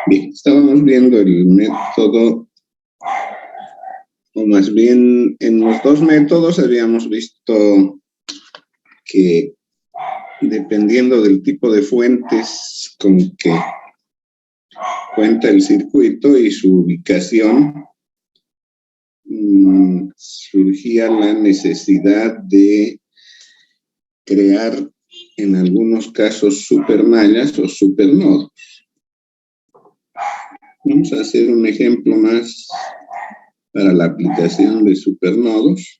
Bien, estábamos viendo el método, o más bien en los dos métodos habíamos visto que dependiendo del tipo de fuentes con que cuenta el circuito y su ubicación, surgía la necesidad de crear en algunos casos supermallas o supernodos. Vamos a hacer un ejemplo más para la aplicación de supernodos.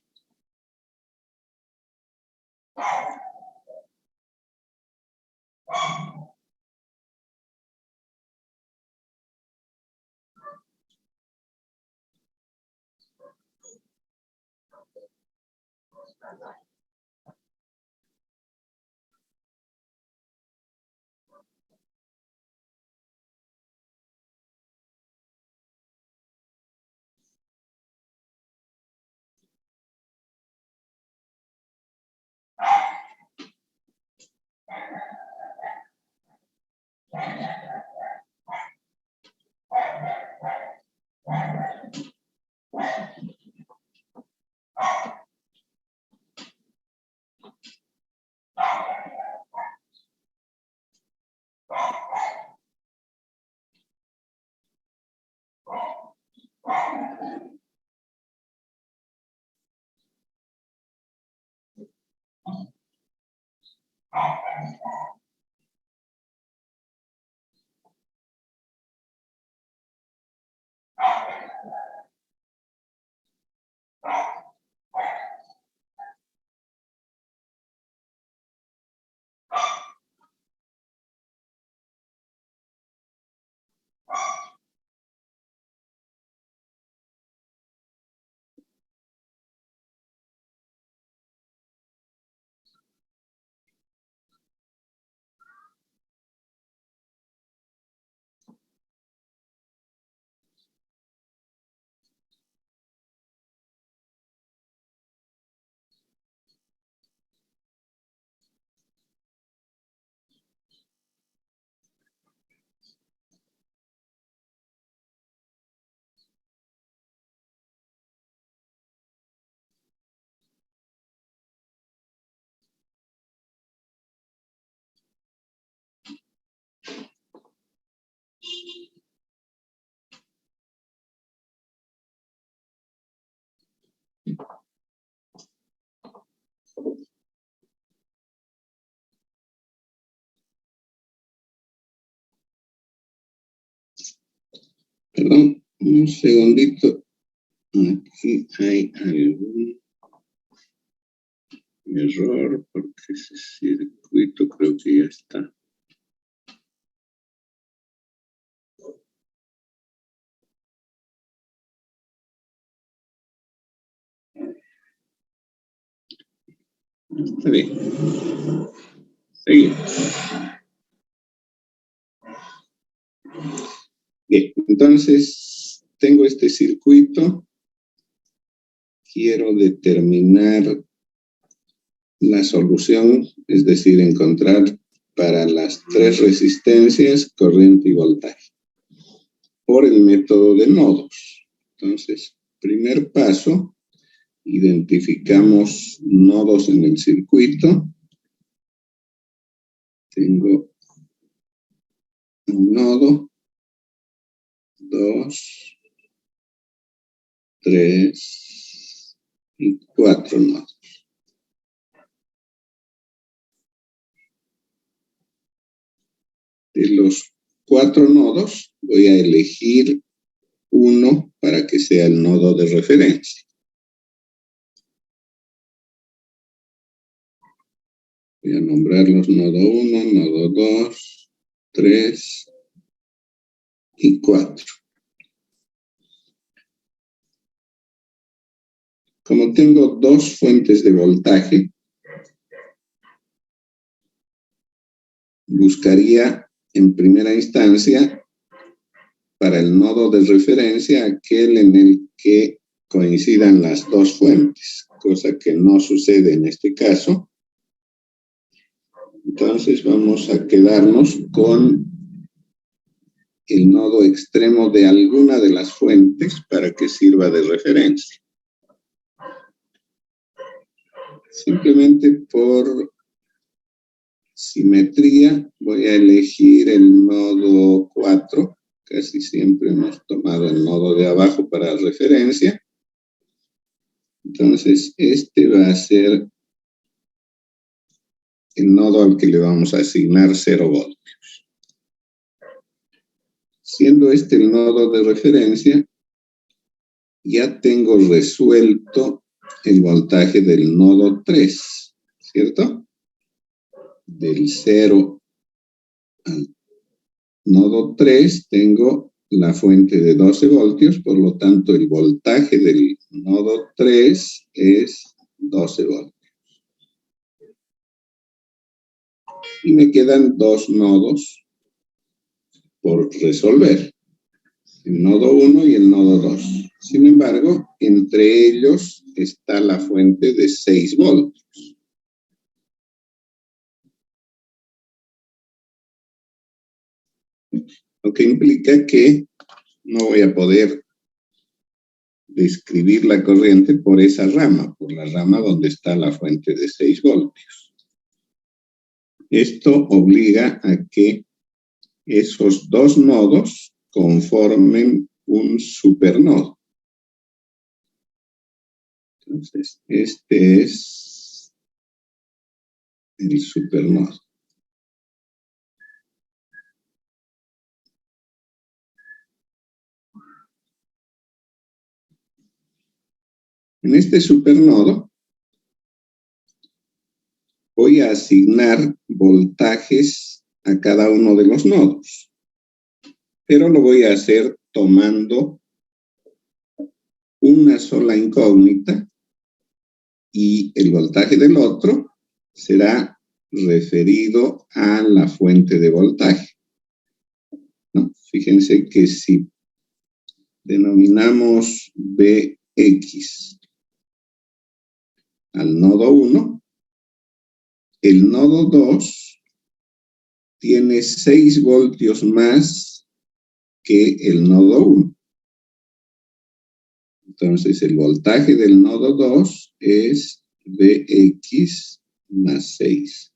Perdón, un segundito. Aquí hay algún error porque ese circuito creo que ya está. Está bien. Seguimos. Bien, entonces tengo este circuito. Quiero determinar la solución, es decir, encontrar para las tres resistencias corriente y voltaje por el método de nodos. Entonces, primer paso, identificamos nodos en el circuito. Tengo un nodo, 2, 3 y 4 nodos. De los 4 nodos voy a elegir uno para que sea el nodo de referencia. Voy a nombrarlos nodo 1, nodo 2, 3 y 4. Como tengo dos fuentes de voltaje, buscaría en primera instancia para el nodo de referencia aquel en el que coincidan las dos fuentes, cosa que no sucede en este caso. Entonces vamos a quedarnos con el nodo extremo de alguna de las fuentes para que sirva de referencia. Simplemente por simetría voy a elegir el nodo 4. Casi siempre hemos tomado el nodo de abajo para referencia. Entonces, este va a ser el nodo al que le vamos a asignar 0 voltios. Siendo este el nodo de referencia, ya tengo resuelto el voltaje del nodo 3, ¿cierto? Del 0 al nodo 3 tengo la fuente de 12 voltios, por lo tanto el voltaje del nodo 3 es 12 voltios. Y me quedan 2 nodos por resolver, el nodo 1 y el nodo 2. Sin embargo, entre ellos está la fuente de 6 voltios. Lo que implica que no voy a poder describir la corriente por esa rama, por la rama donde está la fuente de 6 voltios. Esto obliga a que esos 2 nodos conformen un supernodo. Entonces, este es el supernodo. En este supernodo voy a asignar voltajes a cada uno de los nodos, pero lo voy a hacer tomando una sola incógnita y el voltaje del otro será referido a la fuente de voltaje, ¿no? Fíjense que si denominamos Bx al nodo 1, el nodo 2 tiene 6 voltios más que el nodo 1. Entonces, el voltaje del nodo 2 es Bx más 6.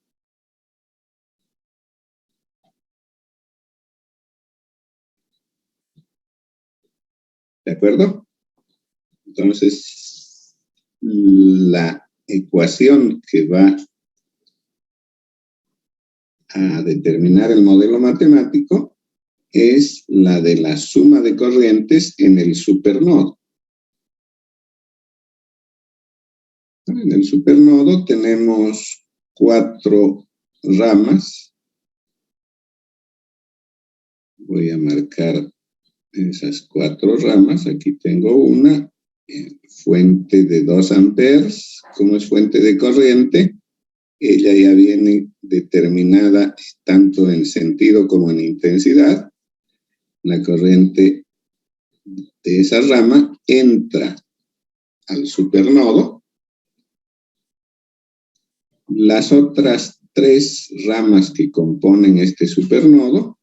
¿De acuerdo? Entonces, la ecuación que va a determinar el modelo matemático es la de la suma de corrientes en el supernodo. En el supernodo tenemos 4 ramas. Voy a marcar esas 4 ramas. Aquí tengo una fuente de 2 amperes. Como es fuente de corriente, ella ya viene determinada tanto en sentido como en intensidad. La corriente de esa rama entra al supernodo. Las otras 3 ramas que componen este supernodo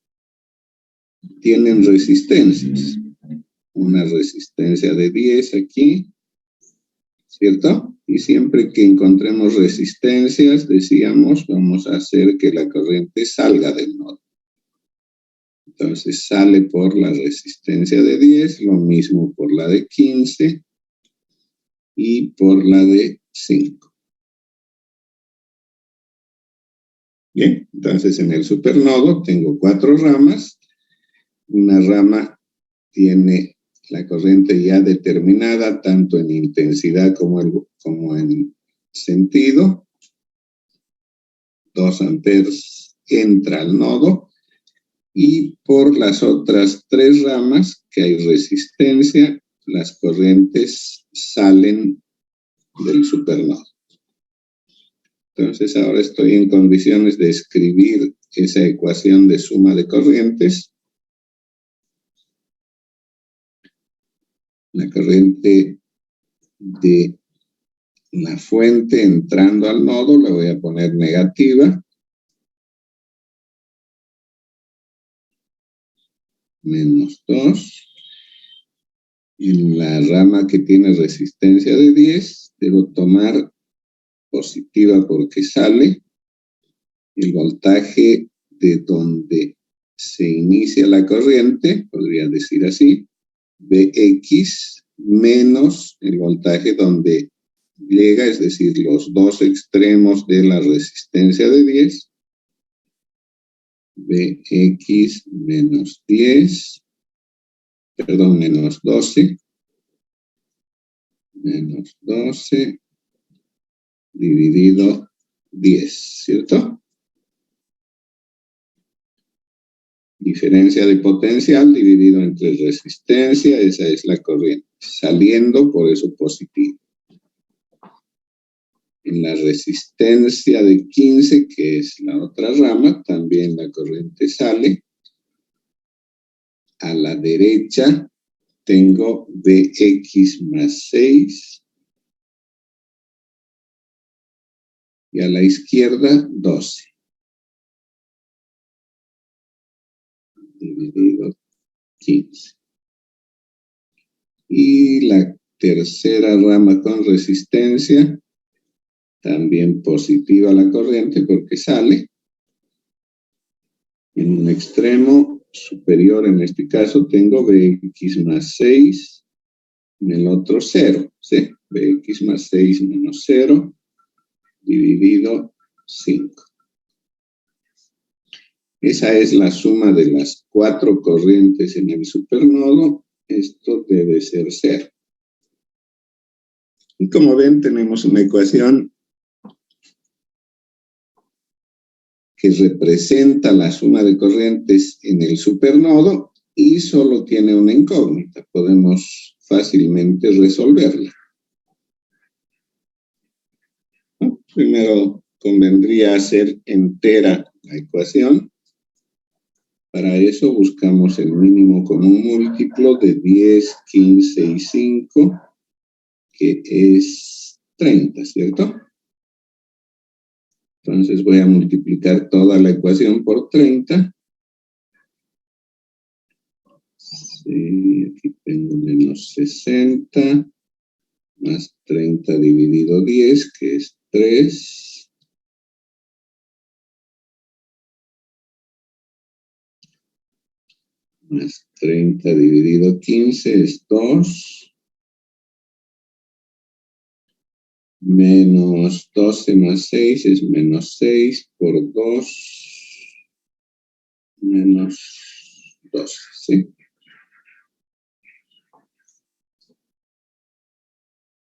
tienen resistencias. Una resistencia de 10 aquí, ¿cierto? Y siempre que encontremos resistencias, decíamos, vamos a hacer que la corriente salga del nodo. Entonces sale por la resistencia de 10, lo mismo por la de 15 y por la de 5. Bien, entonces en el supernodo tengo 4 ramas. Una rama tiene la corriente ya determinada, tanto en intensidad como en sentido. 2 amperes entra al nodo. Y por las otras 3 ramas que hay resistencia, las corrientes salen del supernodo. Entonces ahora estoy en condiciones de escribir esa ecuación de suma de corrientes. La corriente de la fuente entrando al nodo la voy a poner negativa. menos 2. En la rama que tiene resistencia de 10, debo tomar positiva porque sale el voltaje de donde se inicia la corriente, podría decir así, Vx menos el voltaje donde llega, es decir, los dos extremos de la resistencia de 10, Vx menos 10, perdón, menos 12, menos 12 dividido 10, ¿cierto? Diferencia de potencial dividido entre resistencia, esa es la corriente, saliendo, por eso positivo. En la resistencia de 15, que es la otra rama, también la corriente sale. A la derecha tengo Vx más 6. Y a la izquierda, 12. Dividido 15. Y la tercera rama con resistencia, también positiva la corriente porque sale. En un extremo superior, en este caso, tengo Vx más 6, en el otro 0, ¿sí? Vx más 6 menos 0, dividido 5. Esa es la suma de las 4 corrientes en el supernodo. Esto debe ser 0. Y como ven, tenemos una ecuación que representa la suma de corrientes en el supernodo y solo tiene una incógnita. Podemos fácilmente resolverla. Primero convendría hacer entera la ecuación. Para eso buscamos el mínimo común múltiplo de 10, 15 y 5, que es 30, ¿cierto? Entonces voy a multiplicar toda la ecuación por 30. Sí, aquí tengo menos 60, más 30 dividido 10, que es 3. Más 30 dividido 15 es 2. Menos 12 más 6 es menos 6 por 2, menos 12, ¿sí?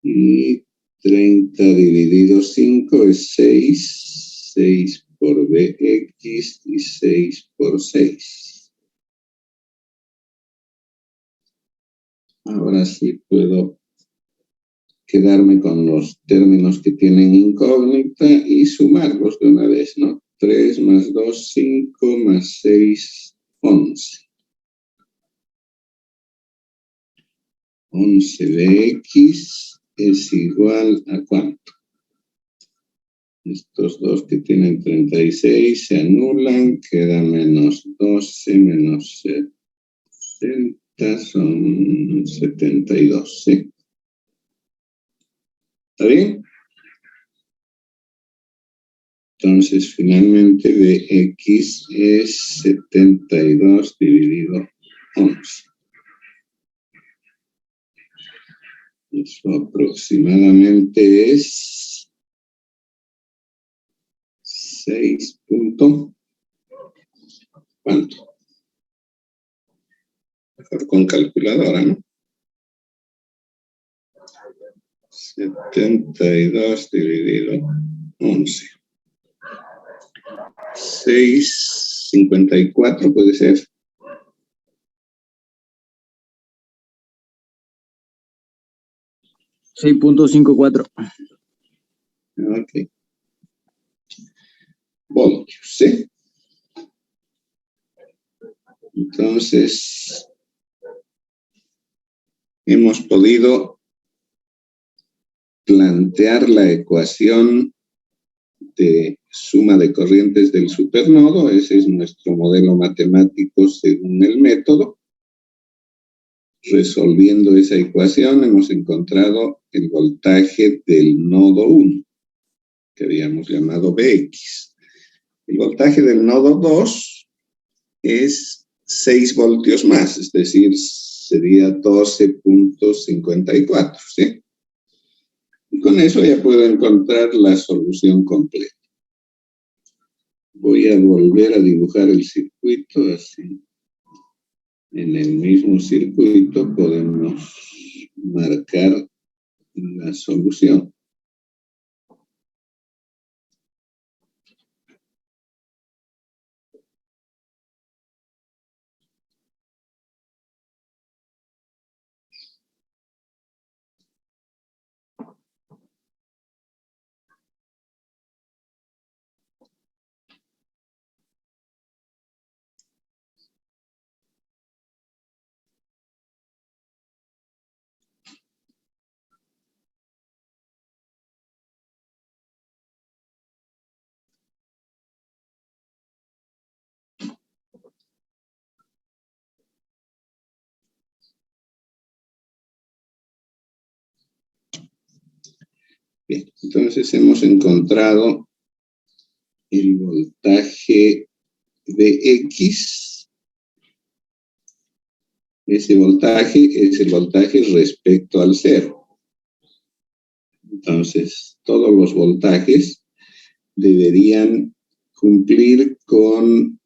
Y 30 dividido 5 es 6, 6 por Vx y 6 por 6. Ahora sí puedo quedarme con los términos que tienen incógnita y sumarlos de una vez, ¿no? 3 más 2, 5, más 6, 11. 11 de x es igual a ¿cuánto? Estos dos que tienen 36 se anulan, queda menos 12 menos 70 son 72, ¿sí? ¿Está bien? Entonces, finalmente, Vx es 72 dividido 11. Eso aproximadamente es 6 punto, ¿cuánto? Mejor con calculadora, ¿no? 72 dividido 11. 6,54 puede ser. $6.54. Ok. Voltios, ¿sí? Entonces, hemos podido plantear la ecuación de suma de corrientes del supernodo. Ese es nuestro modelo matemático según el método. resolviendo esa ecuación, hemos encontrado el voltaje del nodo 1, que habíamos llamado Bx. El voltaje del nodo 2 es 6 voltios más, es decir, sería 12.54, ¿sí? Y con eso ya puedo encontrar la solución completa. Voy a volver a dibujar el circuito así. En el mismo circuito podemos marcar la solución. Bien, entonces hemos encontrado el voltaje de X. Ese voltaje es el voltaje respecto al cero. Entonces, todos los voltajes deberían cumplir con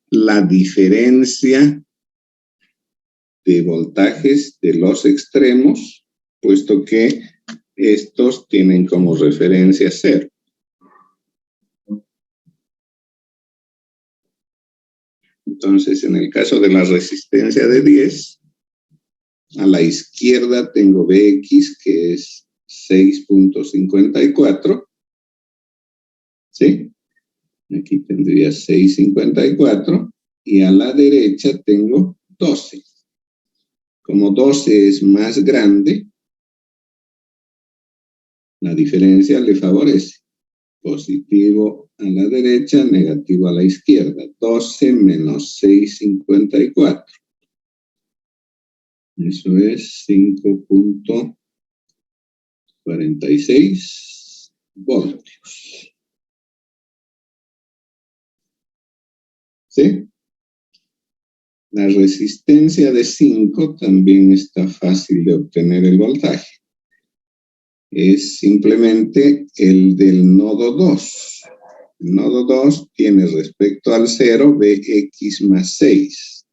la diferencia de voltajes de los extremos, puesto que estos tienen como referencia cero. Entonces, en el caso de la resistencia de 10, a la izquierda tengo Bx, que es 6.54, ¿sí? Aquí tendría 6.54, y a la derecha tengo 12. Como 12 es más grande, la diferencia le favorece. Positivo a la derecha, negativo a la izquierda. 12 menos 6.54. Eso es 5.46 voltios. ¿Sí? La resistencia de 5 también está fácil de obtener el voltaje. Es simplemente el del nodo 2. El nodo 2 tiene respecto al 0 Bx más 6.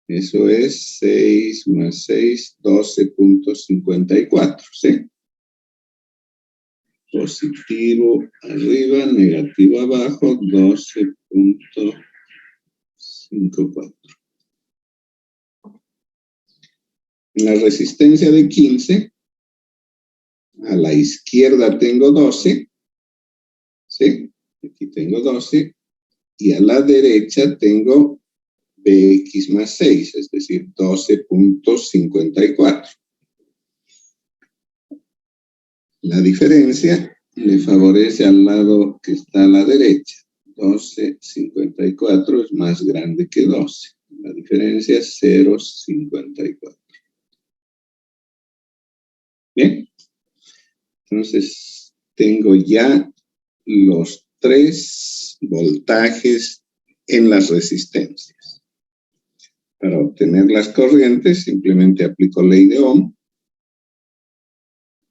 Eso es 6 más 6, 12.54, ¿sí? Positivo arriba, negativo abajo, 12.54. En la resistencia de 15, a la izquierda tengo 12, ¿sí? Aquí tengo 12, y a la derecha tengo Bx más 6, es decir, 12.54. La diferencia le favorece al lado que está a la derecha. 12.54 es más grande que 12. La diferencia es 0.54. Bien. Entonces, tengo ya los 3 voltajes en las resistencias. Para obtener las corrientes, simplemente aplico ley de Ohm.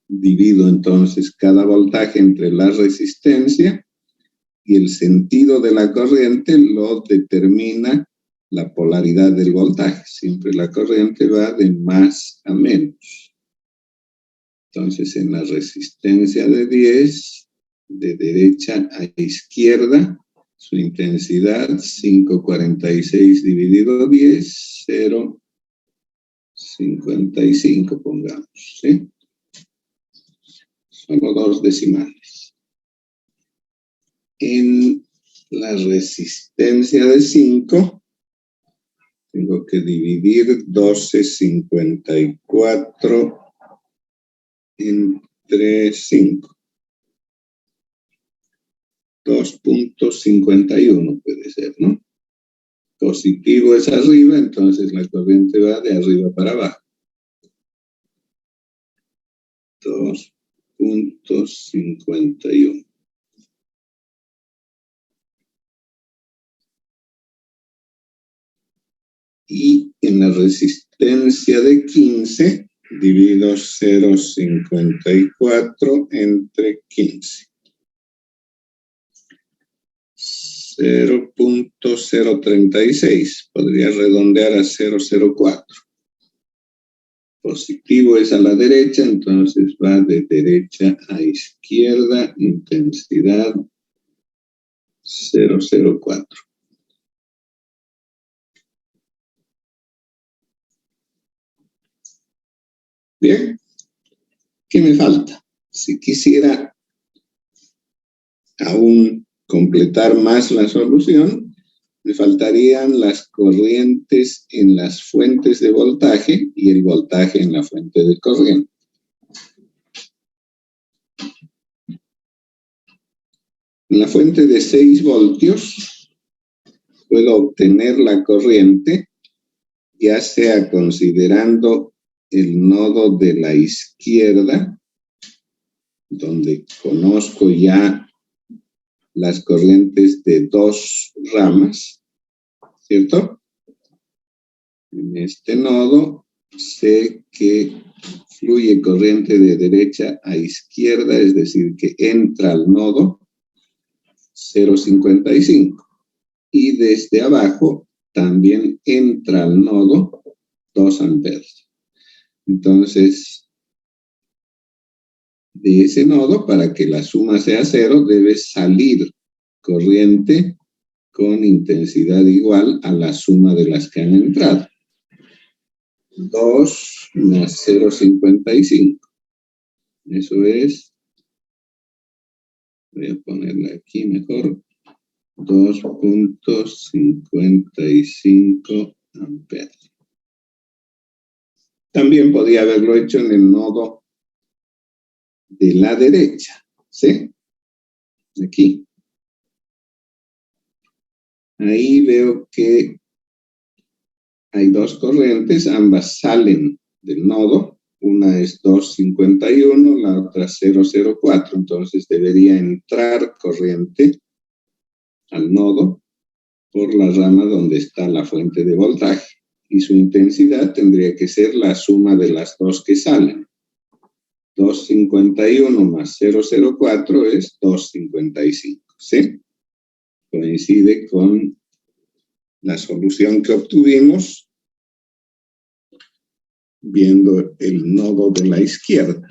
Divido entonces cada voltaje entre la resistencia y el sentido de la corriente lo determina la polaridad del voltaje. Siempre la corriente va de más a menos. Entonces, en la resistencia de 10, de derecha a izquierda, su intensidad 5.46 dividido 10, 0.55, pongamos, ¿sí? Solo 2 decimales. En la resistencia de 5, tengo que dividir 12.54 entre 5. 2.51 puede ser, ¿no? positivo es arriba, entonces la corriente va de arriba para abajo. 2.51. Y en la resistencia de 15, divido 0.54 entre 15. 0.036. Podría redondear a 0.04. Positivo es a la derecha, entonces va de derecha a izquierda, intensidad 0.04. Bien, ¿qué me falta? Si quisiera aún completar más la solución, me faltarían las corrientes en las fuentes de voltaje y el voltaje en la fuente de corriente. En la fuente de 6 voltios puedo obtener la corriente, ya sea considerando el nodo de la izquierda, donde conozco ya las corrientes de 2 ramas, ¿cierto? En este nodo sé que fluye corriente de derecha a izquierda, es decir, que entra al nodo 0.55. Y desde abajo también entra al nodo 2 amperes. Entonces, de ese nodo, para que la suma sea 0, debe salir corriente con intensidad igual a la suma de las que han entrado. 2 más 0.55. Eso es, voy a ponerla aquí mejor, 2.55 amperes. También podía haberlo hecho en el nodo de la derecha, ¿sí? Aquí. Ahí veo que hay 2 corrientes, ambas salen del nodo. Una es 2.51, la otra 0.04. Entonces debería entrar corriente al nodo por la rama donde está la fuente de voltaje. Y su intensidad tendría que ser la suma de las 2 que salen. 2.51 más 0.04 es 2.55, ¿sí? Coincide con la solución que obtuvimos viendo el nodo de la izquierda.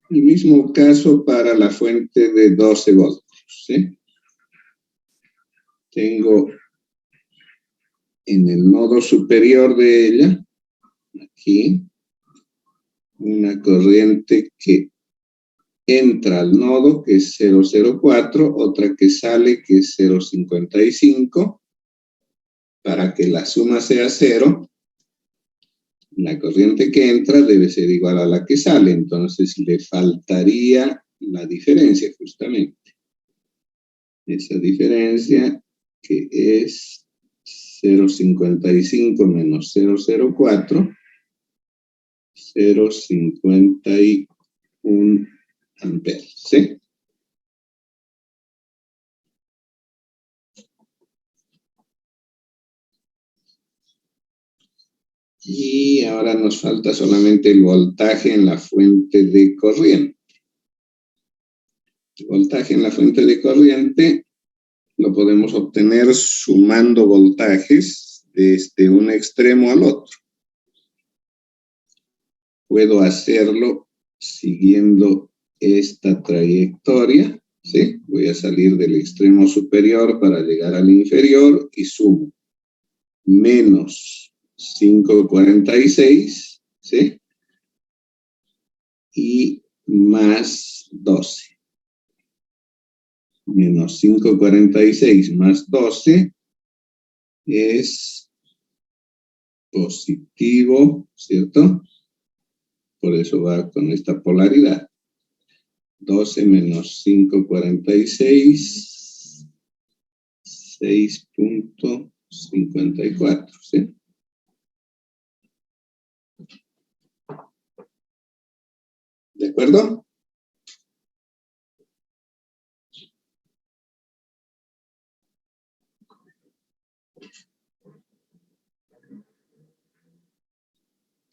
El mismo caso para la fuente de 12 voltios, ¿sí? Tengo en el nodo superior de ella, aquí, una corriente que entra al nodo, que es 0.04, otra que sale, que es 0.55. Para que la suma sea 0, la corriente que entra debe ser igual a la que sale, entonces le faltaría la diferencia justamente. Esa diferencia que es 0.55 menos 0.04, 0.51 amperes, ¿sí? Y ahora nos falta solamente el voltaje en la fuente de corriente. El voltaje en la fuente de corriente lo podemos obtener sumando voltajes desde un extremo al otro. Puedo hacerlo siguiendo esta trayectoria, ¿sí? Voy a salir del extremo superior para llegar al inferior y sumo menos 5.46, ¿sí? Y más 12. Menos 5.46 más 12 es positivo, ¿cierto? Por eso va con esta polaridad. 12 menos 5,46, 6,54, ¿sí? ¿De acuerdo?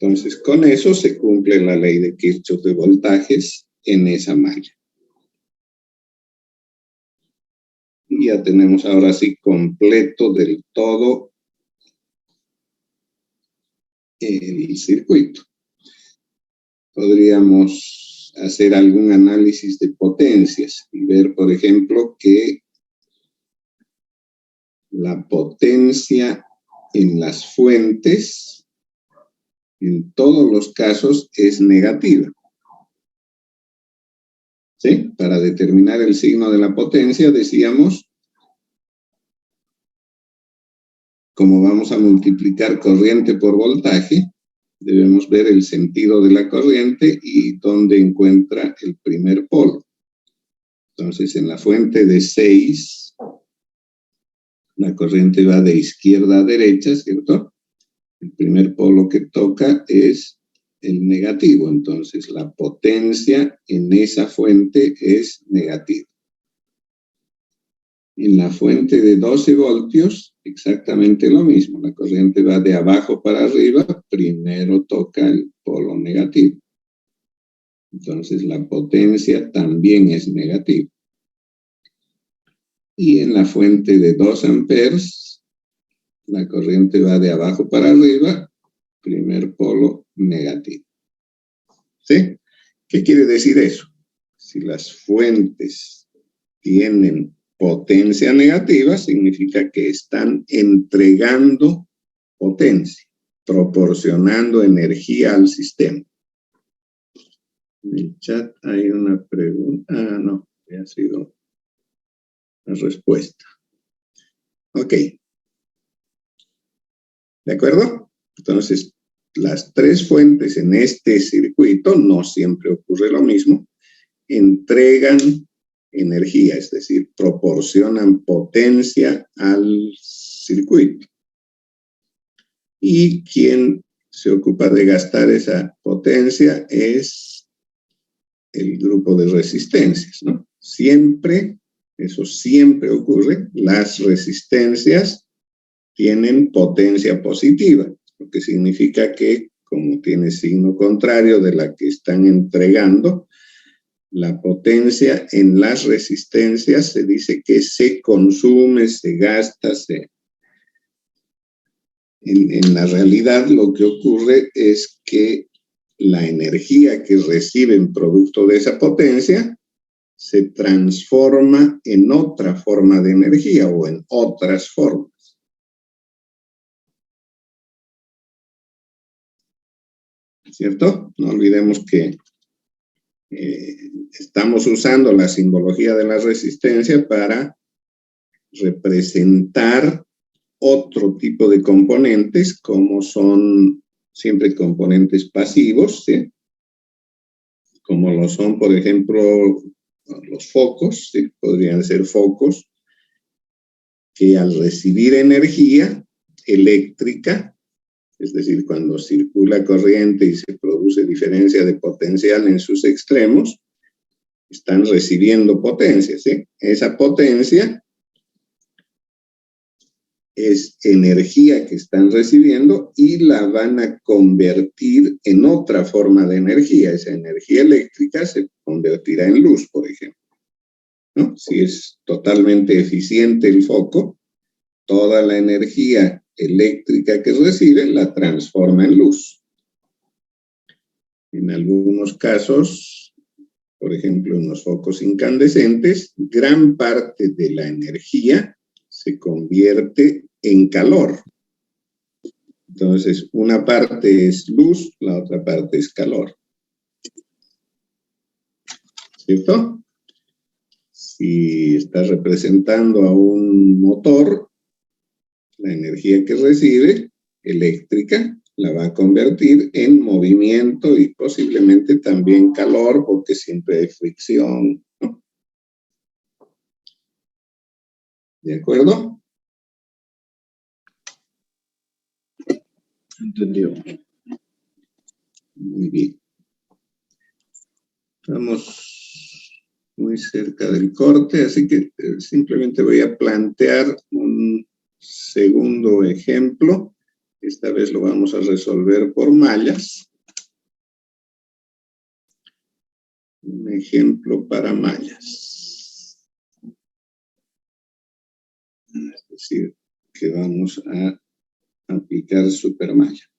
Entonces, con eso se cumple la ley de Kirchhoff de voltajes en esa malla. Y ya tenemos ahora sí completo del todo el circuito. Podríamos hacer algún análisis de potencias y ver, por ejemplo, que la potencia en las fuentes, en todos los casos, es negativa. ¿Sí? Para determinar el signo de la potencia, decíamos, como vamos a multiplicar corriente por voltaje, debemos ver el sentido de la corriente y dónde encuentra el primer polo. Entonces, en la fuente de 6, la corriente va de izquierda a derecha, ¿cierto? El primer polo que toca es el negativo, entonces la potencia en esa fuente es negativa. En la fuente de 12 voltios, exactamente lo mismo. La corriente va de abajo para arriba, primero toca el polo negativo. Entonces la potencia también es negativa. Y en la fuente de 2 amperes, la corriente va de abajo para arriba, primer polo negativo. ¿Sí? ¿Qué quiere decir eso? Si las fuentes tienen potencia negativa, significa que están entregando potencia, proporcionando energía al sistema. En el chat hay una pregunta. Ah, no, ya ha sido la respuesta. Ok. ¿De acuerdo? Entonces, las tres fuentes en este circuito, no siempre ocurre lo mismo, entregan energía, es decir, proporcionan potencia al circuito. Y quien se ocupa de gastar esa potencia es el grupo de resistencias, ¿no? Siempre, eso siempre ocurre, las resistencias tienen potencia positiva, lo que significa que, como tiene signo contrario de la que están entregando, la potencia en las resistencias se dice que se consume, se gasta, en la realidad lo que ocurre es que la energía que reciben producto de esa potencia se transforma en otra forma de energía o en otras formas. ¿Cierto? No olvidemos que estamos usando la simbología de la resistencia para representar otro tipo de componentes, como son siempre componentes pasivos, ¿sí? Como lo son, por ejemplo, los focos, ¿sí? Podrían ser focos que al recibir energía eléctrica, es decir, cuando circula corriente y se produce diferencia de potencial en sus extremos, están recibiendo potencia, ¿sí? Esa potencia es energía que están recibiendo y la van a convertir en otra forma de energía. Esa energía eléctrica se convertirá en luz, por ejemplo, ¿no? Si es totalmente eficiente el foco, toda la energía eléctrica que recibe la transforma en luz. En algunos casos, por ejemplo, en los focos incandescentes, gran parte de la energía se convierte en calor. Entonces, una parte es luz, la otra parte es calor. ¿Cierto? Si estás representando a un motor, la energía que recibe, eléctrica, la va a convertir en movimiento y posiblemente también calor, porque siempre hay fricción, ¿no? ¿De acuerdo? Entendido. Muy bien. Estamos muy cerca del corte, así que simplemente voy a plantear un segundo ejemplo. Esta vez lo vamos a resolver por mallas. Un ejemplo para mallas. Es decir, que vamos a aplicar supermalla.